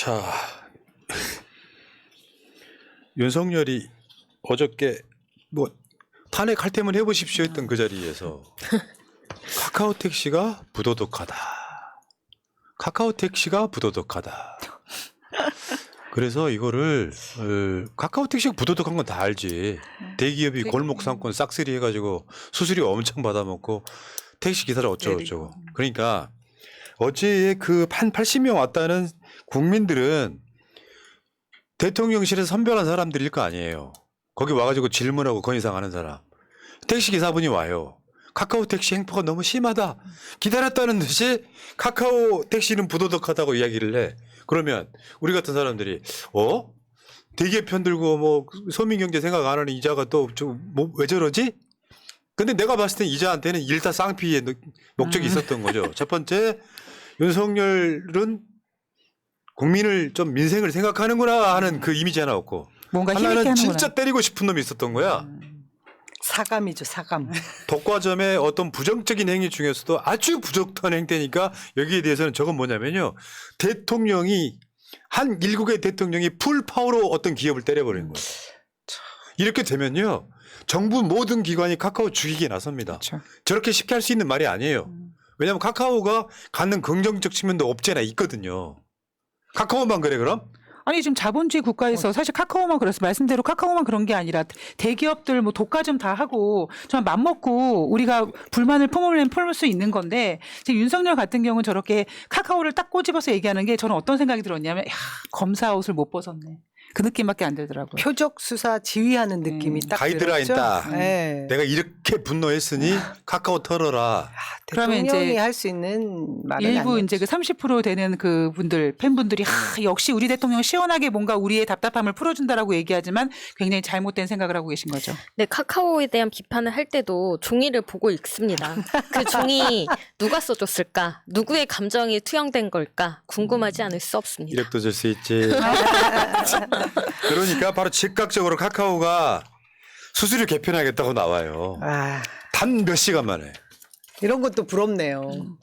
자, 윤석열이 어저께 뭐 탄핵할 때면 해보십시오 했던 그 자리에서 카카오 택시가 부도덕하다. 카카오 택시가 부도덕하다. 그래서 이거를 카카오 택시가 부도덕한 건 다 알지. 대기업이 골목 상권 싹쓸이 해가지고 수수료 엄청 받아먹고 택시 기사를 어쩌고저쩌고. 그러니까 어제 그 한 80명 왔다는 국민들은 대통령실에서 선별한 사람들일 거 아니에요. 거기 와가지고 질문하고 건의사항 하는 사람. 택시 기사분이 와요. 카카오 택시 행포가 너무 심하다. 기다렸다는 듯이 카카오 택시는 부도덕하다고 이야기를 해. 그러면 우리 같은 사람들이 대기업 편들고 뭐 서민경제 생각 안 하는 이자가 또 뭐 왜 저러지? 근데 내가 봤을 땐 이자한테는 일타쌍피의 목적이 있었던 거죠. 첫 번째, 윤석열은 국민을 좀 민생을 생각하는구나 하는 그 이미지 하나 없고, 뭔가 힘있게 하나는 하는구나. 진짜 때리고 싶은 놈이 있었던 거야. 사감이죠, 사감. 독과점의 어떤 부정적인 행위 중에서도 아주 부적절한 행태니까 여기에 대해서는 저건 뭐냐면요. 대통령이 한 일국의 대통령이 풀 파워로 어떤 기업을 때려버리는 거예요. 이렇게 되면요. 정부 모든 기관이 카카오 죽이기에 나섭니다. 그렇죠. 저렇게 쉽게 할 수 있는 말이 아니에요. 왜냐하면 카카오가 갖는 긍정적 측면도 없지 않아 있거든요. 카카오만 그래 그럼? 아니 지금 자본주의 국가에서 사실 카카오만 그래서 말씀대로 카카오만 그런 게 아니라 대기업들 뭐 독과점 다 하고 정말 맘먹고 우리가 불만을 품으면 품을 수 있는 건데 지금 윤석열 같은 경우는 저렇게 카카오를 딱 꼬집어서 얘기하는 게 저는 어떤 생각이 들었냐면 검사 옷을 못 벗었네. 그 느낌밖에 안 들더라고요. 표적 수사 지휘하는 느낌이 딱 가이드라인 들었죠? 딱. 네. 내가 이렇게 분노했으니 카카오 털어라. 그러면 대통령이 이제 할 수 있는 말은 일부 아니었죠. 이제 그 30% 되는 그 분들 팬분들이 역시 우리 대통령 시원하게 뭔가 우리의 답답함을 풀어준다라고 얘기하지만 굉장히 잘못된 생각을 하고 계신 거죠. 네, 카카오에 대한 비판을 할 때도 종이를 보고 읽습니다. 그 종이 누가 써줬을까? 누구의 감정이 투영된 걸까? 궁금하지 않을 수 없습니다. 이력도 줄 수 있지. 그러니까 바로 즉각적으로 카카오가 수수료 개편하겠다고 나와요. 아, 단 몇 시간 만에. 이런 것도 부럽네요.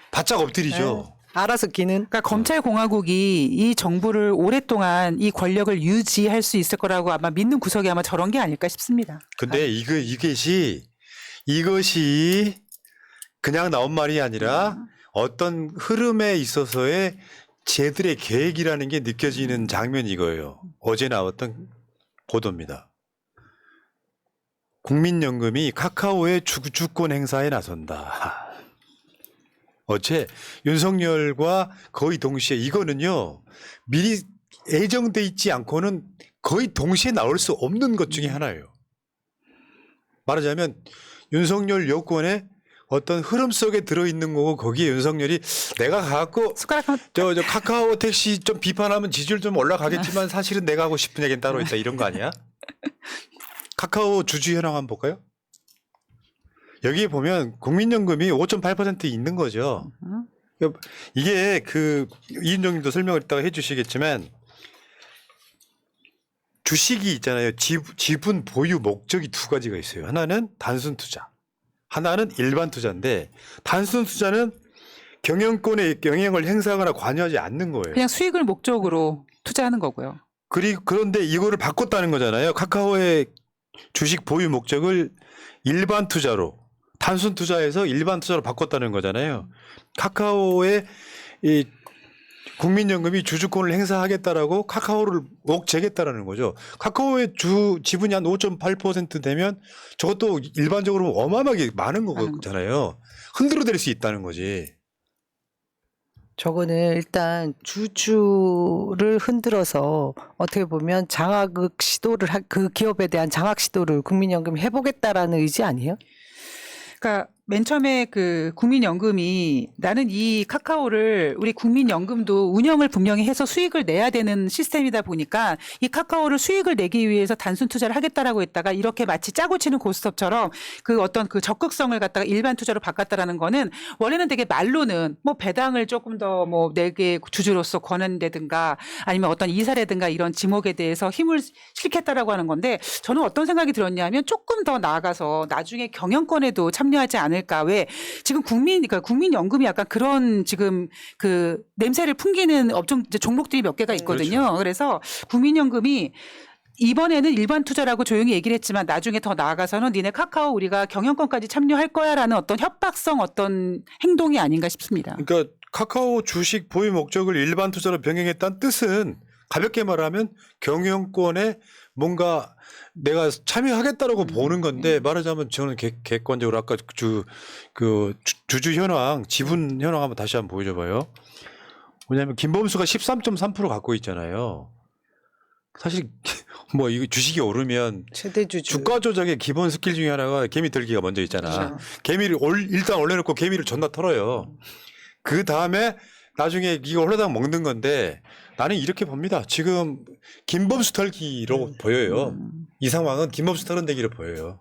바짝 엎드리죠. 알아서 기는. 그러니까 검찰공화국이 이 정부를 오랫동안 이 권력을 유지할 수 있을 거라고 아마 믿는 구석이 아마 저런 게 아닐까 싶습니다. 근데 이것이 그냥 나온 말이 아니라 어떤 흐름에 있어서의 쟤들의 계획이라는 게 느껴지는 장면이 이거예요. 어제 나왔던 보도입니다. 국민연금이 카카오의 주주권 행사에 나선다. 어제 윤석열과 거의 동시에 이거는요. 미리 예정돼 있지 않고는 거의 동시에 나올 수 없는 것 중에 하나예요. 말하자면 윤석열 여권에 어떤 흐름 속에 들어있는 거고 거기에 윤석열이 내가 가갖고 숟가락 한 저 카카오 택시 좀 비판하면 지지율 좀 올라가겠지만 사실은 내가 하고 싶은 얘기는 따로 있다 이런 거 아니야? 카카오 주주 현황 한번 볼까요? 여기에 보면 국민연금이 5.8% 있는 거죠. 이게 그 이인정님도 설명을 이따가 해주시겠지만 주식이 있잖아요. 지분 보유 목적이 두 가지가 있어요. 하나는 단순 투자, 하나는 일반 투자인데 단순 투자는 경영권에 영향을 행사하거나 관여하지 않는 거예요. 그냥 수익을 목적으로 투자하는 거고요. 그런데 이거를 바꿨다는 거잖아요. 카카오의 주식 보유 목적을 일반 투자로 단순 투자에서 일반 투자로 바꿨다는 거잖아요. 카카오의 이 국민연금이 주주권을 행사하겠다라고 카카오를 옥죄겠다라는 거죠. 카카오의 지분이 한 5.8% 되면 저것도 일반적으로 어마어마하게 많은 거잖아요. 흔들어댈 수 있다는 거지. 저거는 일단 주주를 흔들어서 어떻게 보면 장악 시도를 그 기업에 대한 장악 시도를 국민연금이 해보겠다라는 의지 아니에요? 그러니까 맨 처음에 그 국민연금이 나는 이 카카오를 우리 국민연금도 운영을 분명히 해서 수익을 내야 되는 시스템이다 보니까 이 카카오를 수익을 내기 위해서 단순 투자를 하겠다라고 했다가 이렇게 마치 짜고 치는 고스톱처럼 그 어떤 그 적극성을 갖다가 일반 투자로 바꿨다라는 거는 원래는 되게 말로는 뭐 배당을 조금 더 뭐 내게 주주로서 권한다든가 아니면 어떤 이사라든가 이런 지목에 대해서 힘을 실겠다라고 하는 건데 저는 어떤 생각이 들었냐면 조금 더 나아가서 나중에 경영권에도 참여하지 않을 않을까. 왜 지금 그러니까 국민연금이 약간 그런 지금 그 냄새를 풍기는 업종 종목들이 몇 개가 있거든요. 그렇죠. 그래서 국민연금이 이번에는 일반 투자라고 조용히 얘기를 했지만 나중에 더 나아가서는 니네 카카오 우리가 경영권까지 참여할 거야라는 어떤 협박성 어떤 행동이 아닌가 싶습니다. 그러니까 카카오 주식 보유 목적을 일반 투자로 변경했다는 뜻은 가볍게 말하면 경영권에 뭔가 내가 참여하겠다라고 보는 건데 말하자면 저는 객관적으로 아까 주주 현황, 지분 현황 한번 다시 한번 보여줘봐요. 왜냐하면 김범수가 13.3% 갖고 있잖아요. 사실 뭐 이거 주식이 오르면 최대 주주. 주가 조작의 기본 스킬 중에 하나가 개미 들기가 먼저 있잖아. 그렇죠. 개미를 일단 올려놓고 개미를 존나 털어요. 그 다음에 나중에 이거 홀라당 먹는 건데 나는 이렇게 봅니다. 지금 김범수 털기로 보여요. 이 상황은 김범수 털어내기로 보여요.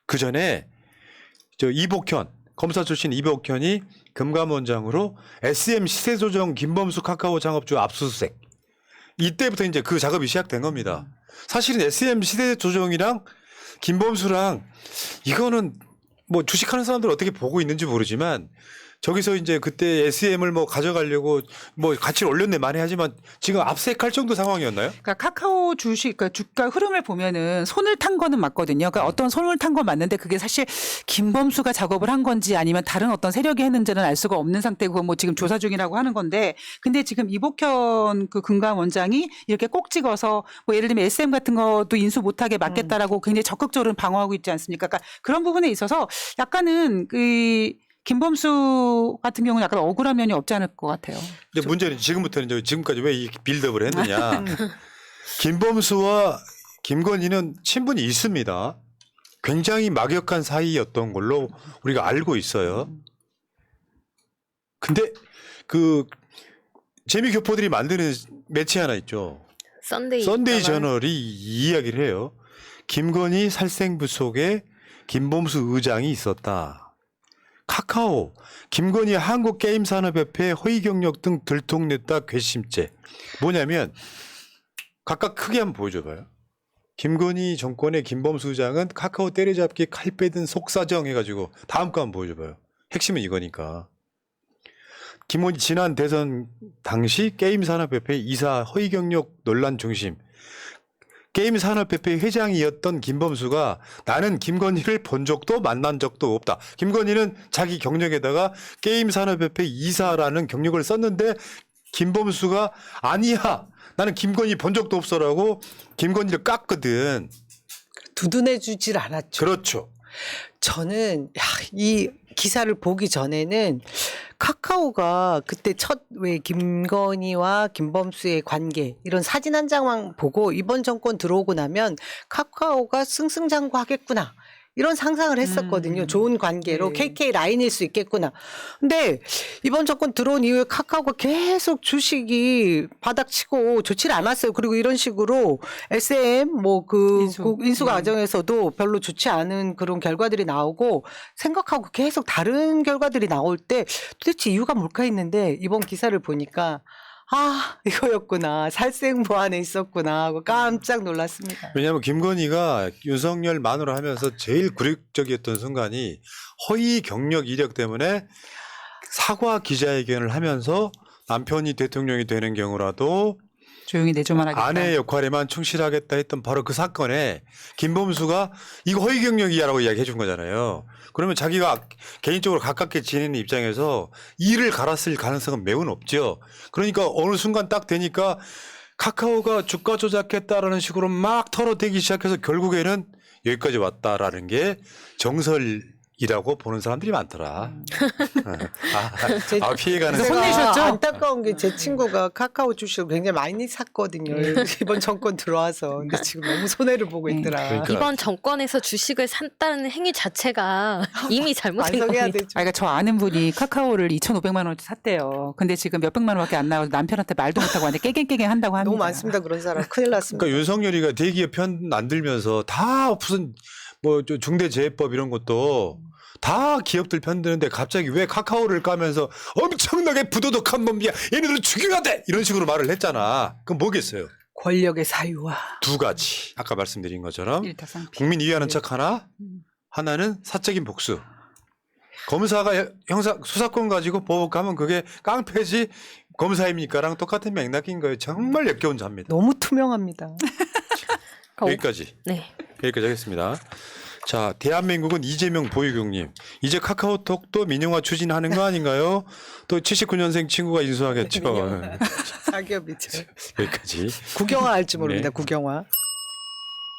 그 전에 저 이복현 검사 출신 이복현이 금감원장으로 SM 시세조정 김범수 카카오 창업주 압수수색 이때부터 이제 그 작업이 시작된 겁니다. 사실은 SM 시세조정이랑 김범수랑 이거는 뭐 주식하는 사람들 어떻게 보고 있는지 모르지만 저기서 이제 그때 SM을 뭐 가져가려고 뭐 가치를 올렸네 많이 하지만 지금 압색할 정도 상황이었나요? 그러니까 카카오 주식, 그러니까 주가 흐름을 보면은 손을 탄 거는 맞거든요. 그러니까 어떤 손을 탄 건 맞는데 그게 사실 김범수가 작업을 한 건지 아니면 다른 어떤 세력이 했는지는 알 수가 없는 상태고 뭐 지금 조사 중이라고 하는 건데 근데 지금 이복현 그 금감원장이 이렇게 꼭 찍어서 뭐 예를 들면 SM 같은 것도 인수 못하게 막겠다라고 굉장히 적극적으로 방어하고 있지 않습니까? 그러니까 그런 부분에 있어서 약간은 김범수 같은 경우는 약간 억울한 면이 없지 않을 것 같아요. 근데 문제는 지금부터는 이제 지금까지 왜 이 빌드업을 했느냐. 김범수와 김건희는 친분이 있습니다. 굉장히 막역한 사이였던 걸로 우리가 알고 있어요. 근데 그 재미교포들이 만드는 매체 하나 있죠. 썬데이 저널이 이 이야기를 해요. 김건희 살생부 속에 김범수 의장이 있었다. 카카오, 김건희 한국게임산업협회 허위 경력 등 들통냈다 괘씸죄. 뭐냐면 각각 크게 한번 보여줘봐요. 김건희 정권의 김범수 의장은 카카오 때려잡기 칼 빼든 속사정 해가지고 다음 거 한번 보여줘봐요. 핵심은 이거니까. 김건희 지난 대선 당시 게임산업협회 이사 허위 경력 논란 중심. 게임산업협회 회장이었던 김범수가 나는 김건희를 본 적도 만난 적도 없다. 김건희는 자기 경력에다가 게임산업협회 이사라는 경력을 썼는데 김범수가 아니야. 나는 김건희 본 적도 없어라고 김건희를 깠거든. 두둔해주질 않았죠. 그렇죠. 저는 이 기사를 보기 전에는 카카오가 그때 첫 왜 김건희와 김범수의 관계 이런 사진 한 장만 보고 이번 정권 들어오고 나면 카카오가 승승장구하겠구나 이런 상상을 했었거든요. 좋은 관계로 네. KK 라인일 수 있겠구나. 근데 이번 정권 들어온 이후에 카카오가 계속 주식이 바닥치고 좋지를 않았어요. 그리고 이런 식으로 SM 뭐 인수 과정에서도 별로 좋지 않은 그런 결과들이 나오고 생각하고 계속 다른 결과들이 나올 때 도대체 이유가 뭘까 했는데 이번 기사를 보니까 이거였구나. 살생부 안에 있었구나 하고 깜짝 놀랐습니다. 왜냐하면 김건희가 윤석열 만으로 하면서 제일 굴욕적이었던 순간이 허위 경력 이력 때문에 사과 기자회견을 하면서 남편이 대통령이 되는 경우라도 조용히 내조만 하겠다. 아내 역할에만 충실하겠다 했던 바로 그 사건에 김범수가 이거 허위 경력이야라고 이야기해 준 거잖아요. 그러면 자기가 개인적으로 가깝게 지내는 입장에서 이를 갈았을 가능성은 매우 높죠. 그러니까 어느 순간 딱 되니까 카카오가 주가 조작했다라는 식으로 막 털어대기 시작해서 결국에는 여기까지 왔다라는 게 정설이라고 보는 사람들이 많더라. 피해가는 그래서 제가 혼내셨죠? 안타까운 게 제 친구가 카카오 주식을 굉장히 많이 샀거든요. 이번 정권 들어와서. 근데 지금 너무 손해를 보고 있더라. 그러니까. 이번 정권에서 주식을 샀다는 행위 자체가 이미 잘못된 반성해야 겁니다. 되죠. 그러니까 저 아는 분이 카카오를 2,500만 원어치 샀대요. 근데 지금 몇백만 원밖에 안 나와서 남편한테 말도 못하고 완전 깨갱깨갱 한다고 합니다. 너무 많습니다. 그런 사람. 큰일 났습니다. 그러니까 윤석열이가 대기업 편 안 들면서 다 무슨 뭐 중대재해법 이런 것도 다 기업들 편드는데 갑자기 왜 카카오를 까면서 엄청나게 부도덕한 놈이야. 얘네들을 죽여야 돼. 이런 식으로 말을 했잖아. 그럼 뭐겠어요? 권력의 사유와 두 가지. 아까 말씀드린 것처럼 일타쌍피. 국민 이해하는 척 하나는 사적인 복수. 검사가 형사 수사권 가지고 보복 가면 그게 깡패지 검사입니까랑 똑같은 맥락인 거예요. 정말 역겨운 자입니다. 너무 투명합니다. 여기까지. 네. 여기까지 하겠습니다. 자, 대한민국은 이재명 보유국님. 이제 카카오톡도 민영화 추진하는 거 아닌가요? 또 79년생 친구가 인수하겠죠. 사기업이죠. 여기까지. 국영화 할지 모릅니다. 네. 국영화.